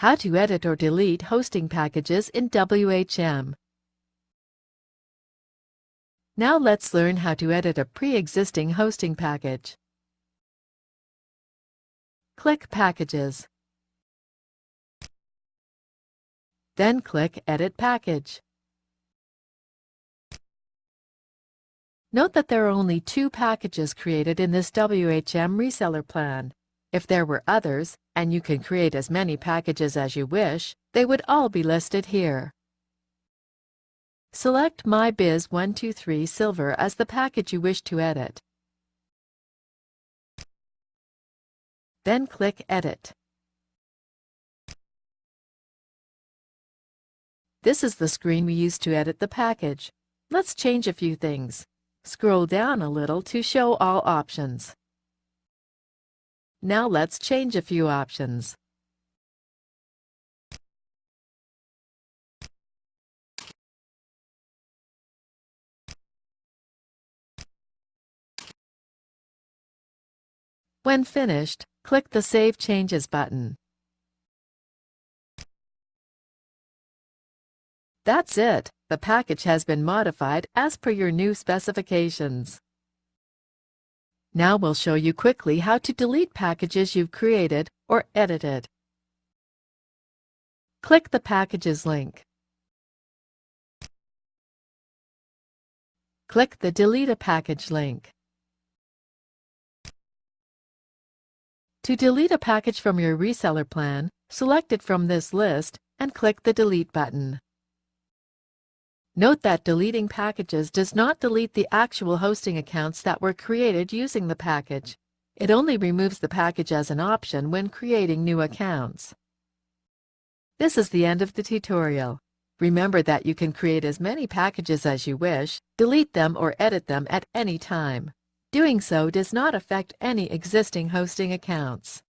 How to edit or delete hosting packages in WHM. Now let's learn how to edit a pre-existing hosting package. Click Packages. Then click Edit Package. Note that there are only 2 packages created in this WHM reseller plan. If there were others, and you can create as many packages as you wish, they would all be listed here. Select MyBiz123 Silver as the package you wish to edit. Then click Edit. This is the screen we use to edit the package. Let's change a few things. Scroll down a little to show all options. Now let's change a few options. When finished, click the Save Changes button. That's it. The package has been modified as per your new specifications. Now we'll show you quickly how to delete packages you've created or edited. Click the Packages link. Click the Delete a Package link. To delete a package from your reseller plan, select it from this list and click the Delete button. Note that deleting packages does not delete the actual hosting accounts that were created using the package. It only removes the package as an option when creating new accounts. This is the end of the tutorial. Remember that you can create as many packages as you wish, delete them or edit them at any time. Doing so does not affect any existing hosting accounts.